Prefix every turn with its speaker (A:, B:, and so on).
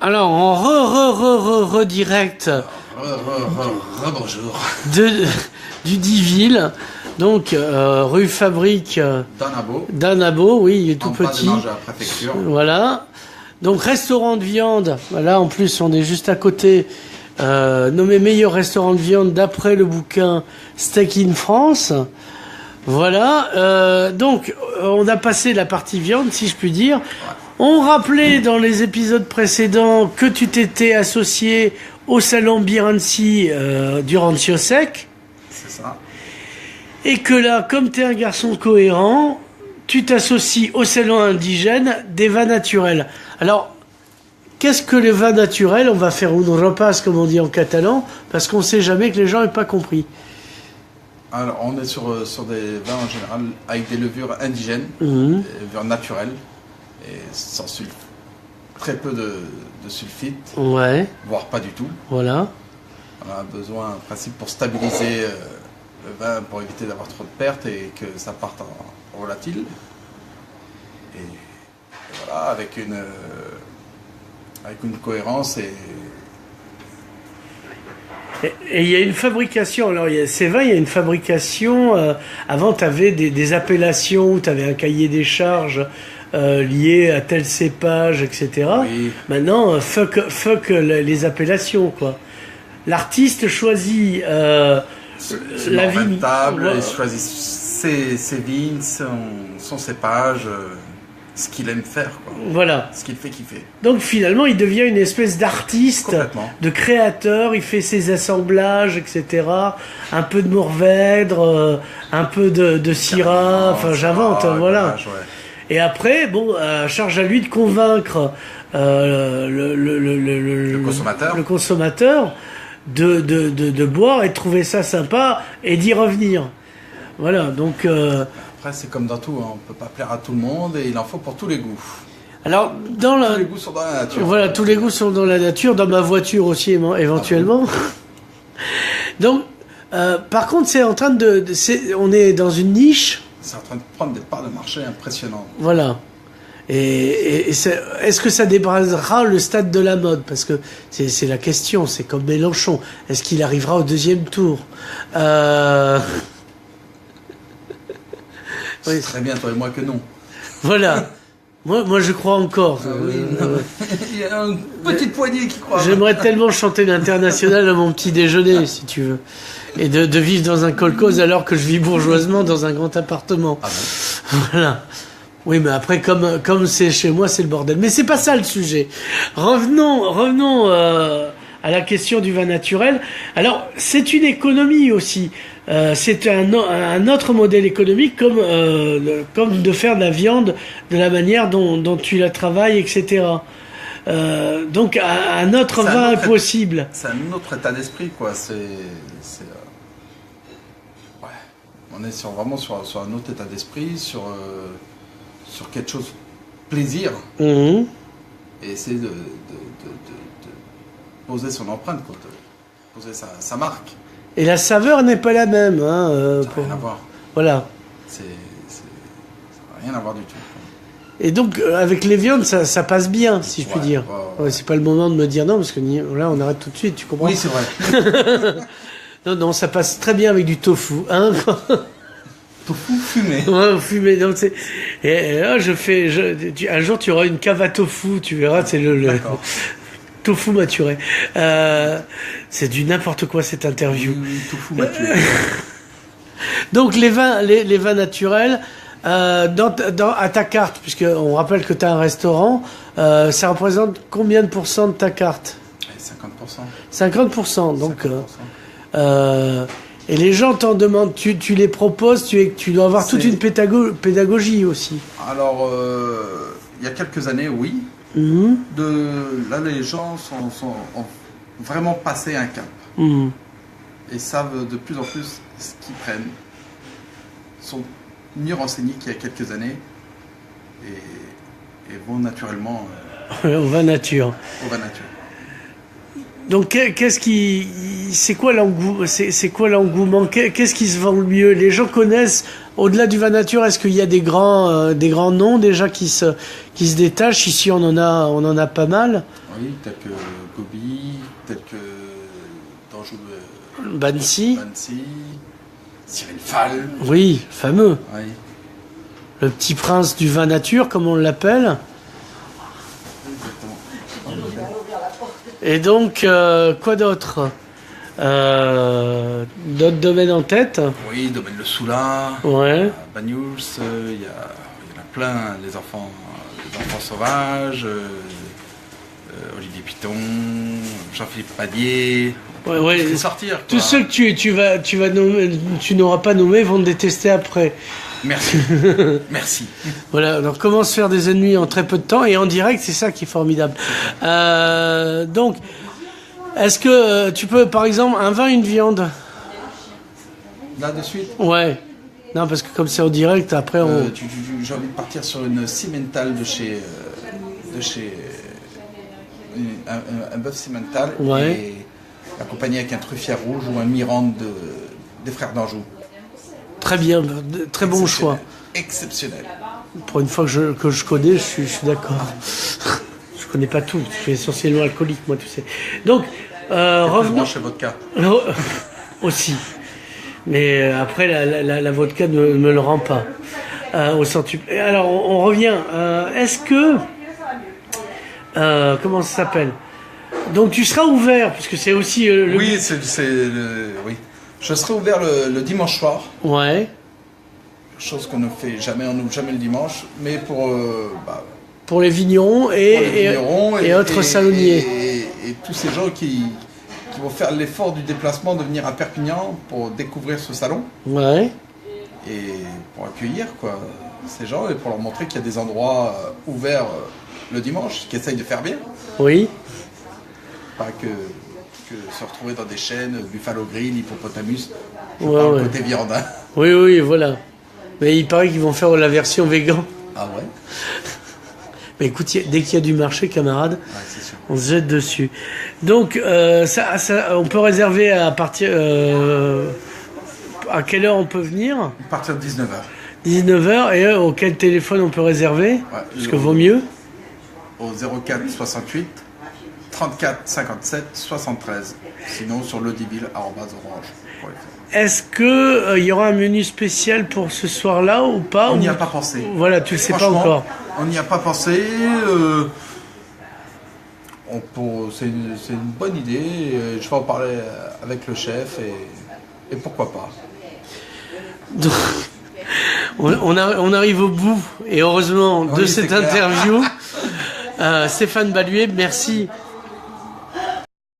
A: Alors, en redirect
B: Bonjour.
A: du Diville, donc rue Fabrique d'Annabo, oui, il est tout petit.
B: En bas de la préfecture.
A: Voilà. Donc, restaurant de viande, voilà, en plus, on est juste à côté, nommé meilleur restaurant de viande d'après le bouquin Steak in France. Voilà, donc, on a passé la partie viande, si je puis dire. On rappelait dans les épisodes précédents que tu t'étais associé au salon Biranci du Rancio Sec.
B: C'est ça.
A: Et que là, comme tu es un garçon cohérent, tu t'associes au salon indigène des vins naturels. Alors, qu'est-ce que les vins naturels? On va faire une repasse, comme on dit en catalan, parce qu'on sait jamais que les gens n'aient pas compris.
B: Alors, on est sur des vins en général avec des levures indigènes, des levures naturelles, et sans sulfite. Très peu de sulfite,
A: Ouais,
B: voire pas du tout.
A: voilà.
B: On a besoin, en principe, pour stabiliser le vin, pour éviter d'avoir trop de pertes et que ça parte en volatile. Et voilà, avec une cohérence
A: Et il y a une fabrication, alors c'est vrai, il y a une fabrication, avant tu avais des appellations, tu avais un cahier des charges lié à tel cépage, etc.
B: Oui.
A: Maintenant, fuck les appellations, quoi. L'artiste choisit la vigne.
B: table, il choisit ses vignes, son cépage, ce qu'il aime faire, quoi.
A: Voilà.
B: Ce qu'il fait kiffer.
A: Donc finalement, il devient une espèce d'artiste,
B: Complètement.
A: de créateur, il fait ses assemblages, etc. Un peu de Mourvèdre, un peu de Syrah, enfin j'invente, voilà.
B: Ouais.
A: Et après, bon, charge à lui de convaincre le consommateur de boire et de trouver ça sympa et d'y revenir. Voilà, donc...
B: Après, c'est comme dans tout, hein. On ne peut pas plaire à tout le monde et il en faut pour tous les goûts.
A: alors,
B: Tous les goûts sont dans la nature.
A: Voilà, tous les goûts sont dans la nature, dans ma voiture aussi éventuellement. Donc, par contre, c'est en train on est dans une niche.
B: C'est en train de prendre des parts de marché impressionnantes.
A: Voilà. Et est-ce que ça dépassera le stade de la mode? Parce que c'est la question, c'est comme Mélenchon. Est-ce qu'il arrivera au deuxième tour?
B: C'est très bien, toi et moi, que non.
A: Voilà. Moi, je crois encore.
B: Il y a une petite poignée qui croit.
A: J'aimerais tellement chanter l'international à mon petit déjeuner, si tu veux. Et de vivre dans un kolkhoz alors que je vis bourgeoisement dans un grand appartement.
B: Ah bon?
A: Voilà. Oui, mais après, comme c'est chez moi, c'est le bordel. Mais c'est pas ça le sujet. Revenons à la question du vin naturel. Alors, c'est une économie aussi. C'est un autre modèle économique comme de faire de la viande de la manière dont tu la travailles, etc. Donc, un autre vin est possible.
B: C'est un autre état d'esprit, quoi. Ouais. On est vraiment sur un autre état d'esprit, sur quelque chose plaisir,
A: Mmh.
B: et essayer de poser son empreinte, quoi, de poser sa marque.
A: Et la saveur n'est pas la même. Hein,
B: Ça n'a rien à voir.
A: Voilà.
B: Ça n'a rien à voir du tout.
A: Et donc, avec les viandes, ça passe bien, si je puis dire.
B: Ouais.
A: Ouais, c'est pas le moment de me dire non, parce que là, on arrête tout de suite, tu comprends?
B: Oui, c'est vrai.
A: Non, ça passe très bien avec du tofu, hein.
B: Tofu fumé.
A: Ouais, fumé. Donc et là, un jour, tu auras une cave à tofu, tu verras, c'est le tofu maturé. C'est du n'importe quoi cette interview.
B: Tofu maturé.
A: Donc les vins naturels, à ta carte, puisqu'on rappelle que tu as un restaurant, ça représente combien de pourcents de ta carte?
B: 50%.
A: 50%. Donc,
B: 50%.
A: et les gens t'en demandent, tu les proposes, tu dois avoir toute une pédagogie aussi.
B: Alors, il y a quelques années, oui.
A: Mmh.
B: Là, les gens ont vraiment passé un cap.
A: Mmh.
B: Et savent de plus en plus ce qu'ils prennent. Ils sont mieux renseignés qu'il y a quelques années. Et vont naturellement
A: Au vin nature.
B: au vin nature.
A: Donc c'est quoi l'engouement? Qu'est-ce qui se vend le mieux? Les gens connaissent, au-delà du vin nature, est-ce qu'il y a des grands noms déjà qui se détachent? Ici, on en a pas mal.
B: Oui, tel que Gobi, tel que Danjou,
A: Bansi,
B: Cyril Fall.
A: Oui, fameux.
B: Oui.
A: Le petit prince du vin nature, comme on l'appelle. Et donc, quoi d'autre? D'autres domaines en tête?
B: Oui, Domaine Le Soulin,
A: Ouais.
B: Banyuls, il y en a plein, les enfants sauvages, Olivier Piton, Jean-Philippe Padier.
A: Ouais.
B: Je vais sortir.
A: Tous ceux que tu vas nommer, tu n'auras pas nommé vont te détester après.
B: Merci. Merci.
A: Voilà, donc comment se faire des ennemis en très peu de temps et en direct, c'est ça qui est formidable. Donc, est-ce que tu peux, par exemple, un vin, une viande?
B: Là, de suite.
A: Ouais. Non, parce que comme c'est en direct, après on...
B: J'ai envie de partir sur une Cimental de chez un bœuf Cimental,
A: Ouais.
B: et accompagné avec un truffier rouge ou un Mirande des frères d'Anjou.
A: Très bien, très bon choix.
B: Exceptionnel.
A: Pour une fois que je connais, je suis d'accord. Je connais pas tout, je suis essentiellement alcoolique, moi, tu sais. Donc, revenons...
B: chez vodka.
A: Aussi. Mais après, la vodka ne me le rend pas. Au centuple. Alors, on revient. Est-ce que... comment ça s'appelle? Donc, tu seras ouvert, puisque c'est aussi...
B: Oui, oui. Je serai ouvert le dimanche soir.
A: Ouais.
B: Chose qu'on ne fait jamais, on n'ouvre jamais le dimanche, mais
A: pour les vignerons et autres salonniers.
B: Et tous ces gens qui vont faire l'effort du déplacement de venir à Perpignan pour découvrir ce salon.
A: Ouais.
B: Et pour accueillir ces gens et pour leur montrer qu'il y a des endroits ouverts le dimanche, qui essayent de faire bien.
A: Oui.
B: Pas que se retrouver dans des chaînes, Buffalo Grill, Hippopotamus,
A: Ouais.
B: côté viandin.
A: Oui, voilà. Mais il paraît qu'ils vont faire la version végan.
B: Ah ouais?
A: Mais écoute, dès qu'il y a du marché, camarade,
B: C'est sûr.
A: on se jette dessus. Donc, on peut réserver à partir... à quelle heure on peut venir?
B: À partir de 19h.
A: 19h. Et auquel téléphone on peut réserver? Parce que vaut mieux.
B: Au 04 68 34 57 73. Sinon sur lediville@orange.fr.
A: Est-ce que il y aura un menu spécial pour ce soir-là ou pas?
B: On n'y a pas pensé.
A: Voilà, tu le sais pas encore.
B: On n'y a pas pensé. C'est une bonne idée. Je vais en parler avec le chef et pourquoi pas.
A: Donc, on arrive au bout et heureusement de cette interview. Stéphane Baluet, merci